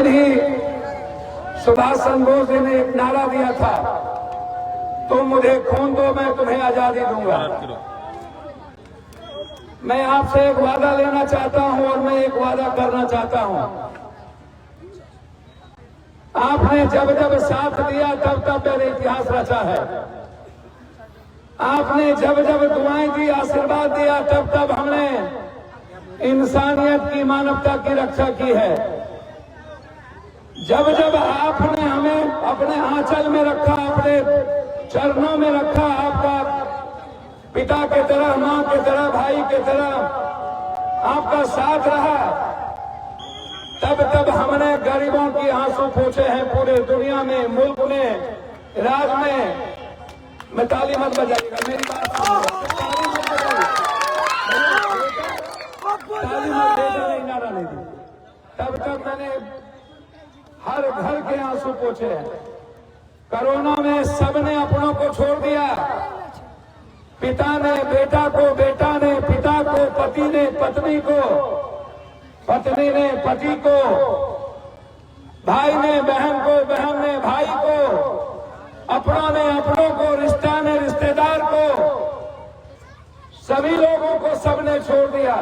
ही सुभाष चंद्र बोस जी ने एक नारा दिया था, तुम मुझे खून दो मैं तुम्हें आजादी दूंगा। मैं आपसे एक वादा लेना चाहता हूं और मैं एक वादा करना चाहता हूं। आपने जब जब साथ दिया तब तब मैंने इतिहास रचा है। आपने जब जब दुआएं दी, आशीर्वाद दिया, तब तब हमने इंसानियत की, मानवता की रक्षा की है। जब जब आपने हमें अपने आंचल में रखा, अपने चरणों में रखा, आपका पिता के तरह, मां के तरह, भाई के तरह आपका साथ रहा, तब तब हमने गरीबों की आंसू पोंछे हैं पूरे दुनिया में, मुल्क में, राज्य में। मैं ताली मत बजाइएगा, मेरी बात ताली मत बजाइए, ताली मत नहीं, नारा नहीं दी। तब तक मैंने हर घर के आंसू पोंछे हैं। कोरोना में सबने अपनों को छोड़ दिया। पिता ने बेटा को, बेटा ने पिता को, पति ने पत्नी को, पत्नी ने पति को, भाई ने बहन को, बहन ने भाई को, अपनों ने अपनों को, रिश्ता ने रिश्तेदार को, सभी लोगों को सबने छोड़ दिया।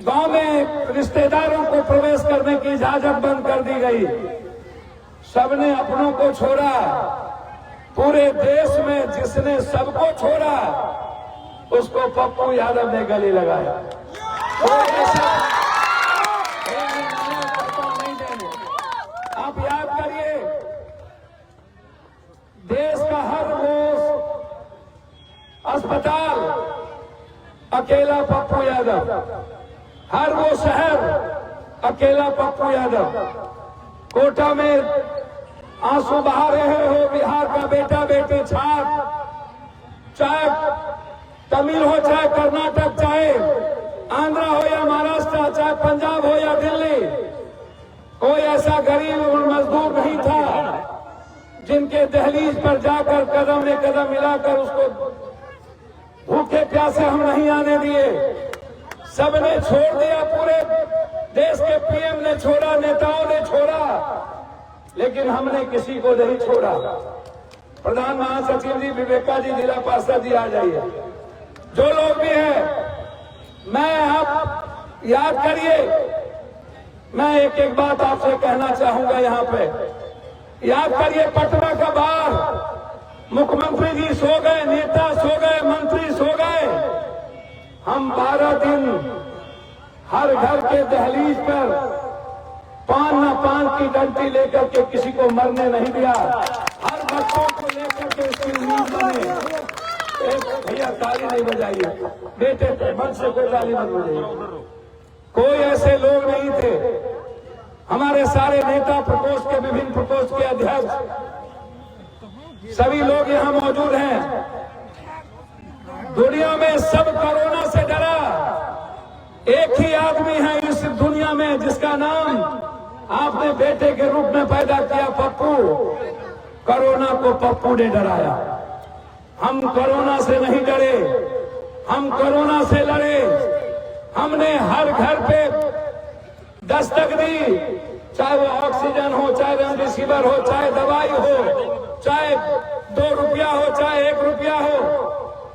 गांव में रिश्तेदारों को प्रवेश करने की इजाजत बंद कर दी गई। सबने अपनों को छोड़ा। पूरे देश में जिसने सबको छोड़ा उसको पप्पू यादव ने गले लगाया। नहीं देंगे। आप याद करिए, देश का हर वो अस्पताल अकेला पप्पू यादव, हर वो शहर अकेला पप्पू यादव। कोटा में आंसू बहा रहे हो बिहार का बेटा बेटी छात्र, चाहे तमिल हो, चाहे कर्नाटक, चाहे आंध्रा हो या महाराष्ट्र, चाहे पंजाब हो या दिल्ली, कोई ऐसा गरीब और मजदूर नहीं था जिनके दहलीज पर जाकर कदम में कदम मिलाकर उसको भूखे प्यासे हम नहीं आने दिए। सबने छोड़ दिया, पूरे देश के पीएम ने छोड़ा, नेताओं ने छोड़ा, लेकिन हमने किसी को नहीं छोड़ा। प्रधान महासचिव जी, विवेका जी, जिला पार्षद जी आ जाइए, जो लोग भी हैं। मैं आप याद करिए, मैं एक एक बात आपसे कहना चाहूंगा यहाँ पे। याद करिए, पटना का बार मुख्यमंत्री जी सो गए, नेता सो गए, मंत्री सो गए। हम 12 दिन हर घर के दहलीज पर पान न पान की डंडी लेकर के किसी को मरने नहीं दिया। हर बच्चों को लेकर के उसकी उम्मीद बने। भैया ताली नहीं बजाइए, बेटे थे, मन से कोई ताली मत बजाइए। कोई ऐसे लोग नहीं थे। हमारे सारे नेता, प्रकोष्ठ के, विभिन्न प्रकोष्ठ के अध्यक्ष, सभी लोग यहाँ मौजूद हैं। दुनिया में सब कोरोना से डरा। एक ही आदमी है इस दुनिया में जिसका नाम आपने बेटे के रूप में पैदा किया, पप्पू। कोरोना को पप्पू ने डराया। हम कोरोना से नहीं डरे, हम कोरोना से लड़े। हमने हर घर पे दस्तक दी, चाहे वो ऑक्सीजन हो, चाहे रेमडेसिविर हो, चाहे दवाई हो, चाहे 2 रुपया हो, चाहे 1 रुपया हो।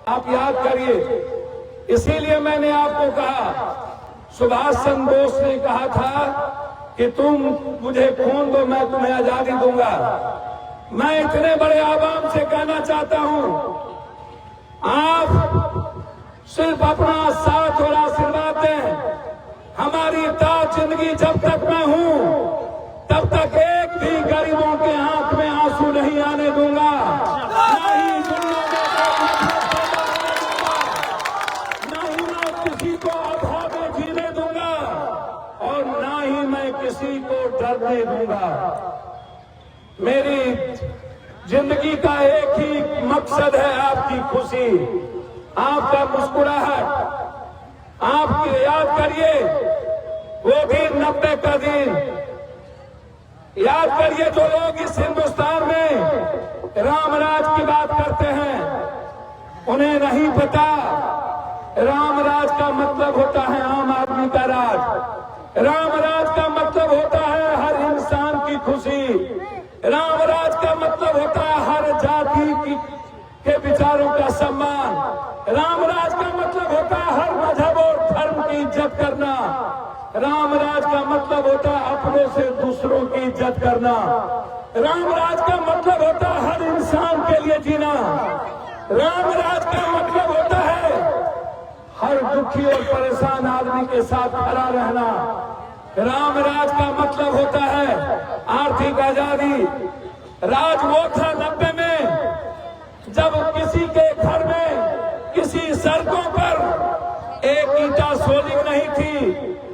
आप याद करिए, इसीलिए मैंने आपको कहा, सुभाष चंद्र बोस ने कहा था कि तुम मुझे खून दो मैं तुम्हें आजादी दूंगा। मैं इतने बड़े आवाम से कहना चाहता हूं, आप सिर्फ अपना साथ और आशीर्वाद दें। हमारी ताज जिंदगी जब तक मैं हूं तब तक एक भी गरीबों के आंख में आंसू नहीं आने दूंगा। ना ही दुनिया में मैं किसी को अभाव में जीने दूंगा और ना ही मैं किसी को डरने दूंगा। मेरी जिंदगी का एक ही मकसद है, आपकी खुशी, आपका मुस्कुराहट। आपकी याद करिए वो भी 90 का दिन। याद करिए, जो लोग इस हिंदुस्तान में रामराज की बात करते हैं उन्हें नहीं पता रामराज का मतलब होता है आम आदमी का राज। रामराज का मतलब होता मतलब होता है अपनों से दूसरों की इज्जत करना। राम राज का मतलब होता है हर इंसान के लिए जीना। राम राज का मतलब होता है हर दुखी और परेशान आदमी के साथ खड़ा रहना। राम राज का मतलब होता है आर्थिक आजादी। राज वो था 90 में जब किसी के घर में किसी सड़कों पर एक ईंटा सोलिंग नहीं थी,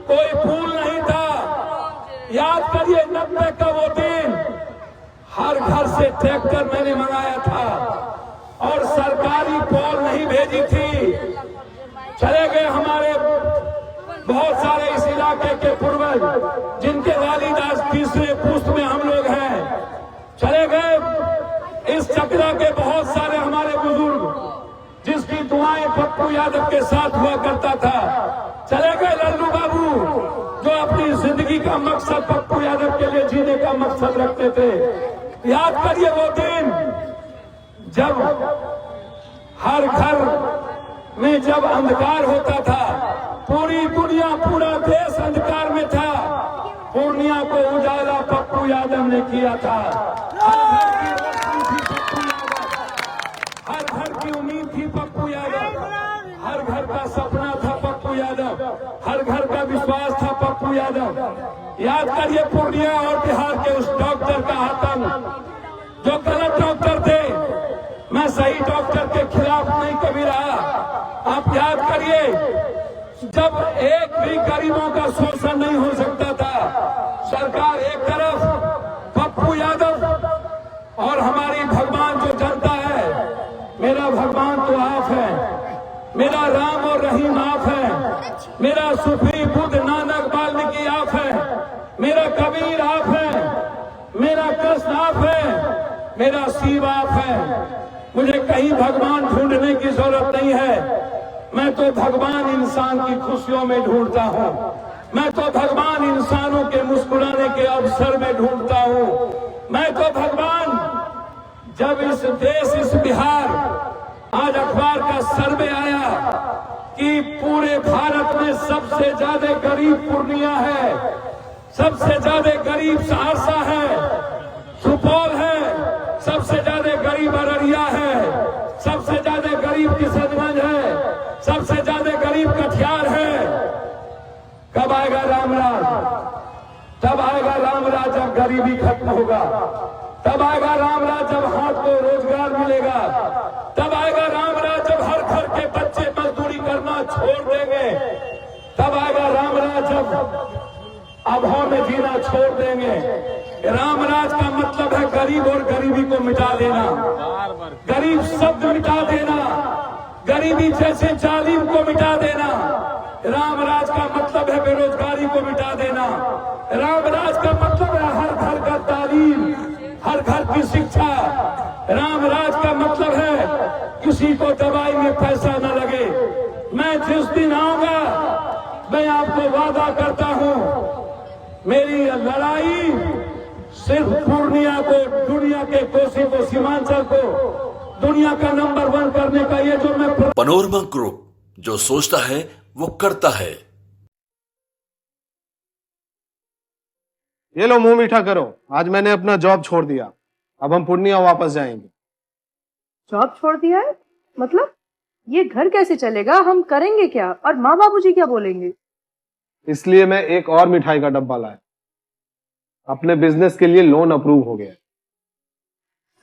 कोई पुल नहीं था। याद करिए 90 का वो दिन, हर घर से ट्रैक्टर मैंने मंगाया था और सरकारी पोल नहीं भेजी थी। चले गए हमारे बहुत सारे इस इलाके के पूर्वज जिनके वालिद आज तीसरे पुश्त में हम लोग हैं। चले गए इस चक्रा के बहुत सारे हमारे बुजुर्ग जिसकी दुआएं पप्पू यादव के साथ हुआ करता था। चले गए लल्लू बाबू जो अपनी जिंदगी का मकसद पप्पू यादव के लिए जीने का मकसद रखते थे। याद करिए वो दिन जब हर घर में जब अंधकार होता था, पूरी दुनिया पूरा देश अंधकार में था, पूर्णिया को उजाला पप्पू यादव ने किया था। हर घर की उम्मीद थी पप्पू यादव, हर घर का सपना था पप्पू यादव, हर घर का विश्वास था पप्पू यादव। याद करिए पूर्णिया और बिहार के उस डॉक्टर का आतंक जो गलत डॉक्टर थे। मैं सही डॉक्टर के खिलाफ नहीं कभी रहा। आप याद करिए जब एक भी गरीबों का शोषण नहीं हो सकता था। सरकार एक तरफ पप्पू यादव और हमारी भगवान जो जनता है, मेरा भगवान तो आप है, मेरा राम और रहीम आप है, मेरा सूफी बुद्ध नानक वाल्मीकि आप है, मेरा कबीर आप है, मेरा कृष्ण आप है, मेरा शिव आप है। मुझे कहीं भगवान ढूंढने की जरूरत नहीं है। मैं तो भगवान इंसान की खुशियों में ढूंढता हूँ। मैं तो भगवान इंसानों के मुस्कुराने के अवसर में ढूंढता हूँ। मैं तो भगवान जब इस देश इस बिहार, आज अखबार का सर्वे आया कि पूरे भारत में सबसे ज्यादा गरीब पूर्णिया है, सबसे ज्यादा गरीब सहरसा है, सुपौल है, सबसे ज्यादा गरीब अररिया है, सबसे ज्यादा गरीब किशनगंज है, सबसे ज्यादा गरीब कटिहार है। कब आएगा रामराज? तब आएगा रामराज जब गरीबी खत्म होगा। तब आएगा रामराज जब हाथ को रोजगार मिलेगा। तब आएगा रामराज जब हर घर के बच्चे मजदूरी करना छोड़ देंगे। तब आएगा रामराज जब अभाव में जीना छोड़ देंगे। रामराज का मतलब है गरीब और गरीबी को मिटा देना, गरीब शब्द मिटा देना, गरीबी जैसे जालिम को मिटा देना। रामराज का मतलब है बेरोजगारी को मिटा देना। रामराज का मतलब है हर घर का तालीम, हर घर की शिक्षा। रामराज का मतलब है किसी को दवाई में पैसा न लगे। मैं जिस दिन आऊंगा मैं आपको वादा करता हूं, मेरी लड़ाई सिर्फ पूर्णिया को, दुनिया के कोसी को, सीमांचल को दुनिया का नंबर 1 करने का ये जो मैं पैनोरमा ग्रुप जो सोचता है वो करता है। ये लो मुंह मीठा करो, आज मैंने अपना जॉब छोड़ दिया। अब हम पूर्णिया वापस जाएंगे। जॉब छोड़ दिया है? मतलब ये घर कैसे चलेगा? हम करेंगे क्या? और माँ बाबूजी क्या बोलेंगे? इसलिए मैं एक और मिठाई का डब्बा लाया। अपने बिजनेस के लिए लोन अप्रूव हो गया।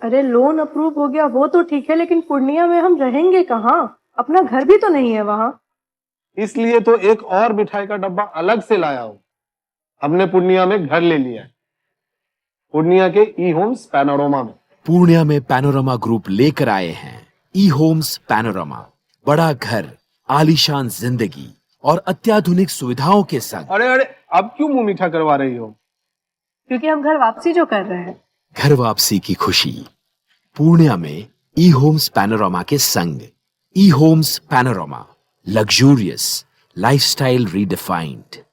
अरे लोन अप्रूव हो गया वो तो ठीक है, लेकिन पूर्णिया में हम रहेंगे कहाँ? अपना घर भी तो नहीं है वहाँ। इसलिए तो एक और मिठाई का डब्बा अलग से लाया हूँ। हमने पूर्णिया में घर ले लिया है, पूर्णिया के ई होम्स पैनोरमा में। पूर्णिया में पैनोरमा ग्रुप लेकर आए हैं ई होम्स पैनोरमा। बड़ा घर, आलीशान जिंदगी और अत्याधुनिक सुविधाओं के संग। अरे अरे अब क्यों मुंह मीठा करवा रही हो? क्योंकि हम घर वापसी जो कर रहे हैं। घर वापसी की खुशी पूर्णिया में ई होम्स पैनोरमा के संग। E homes panorama, luxurious lifestyle redefined.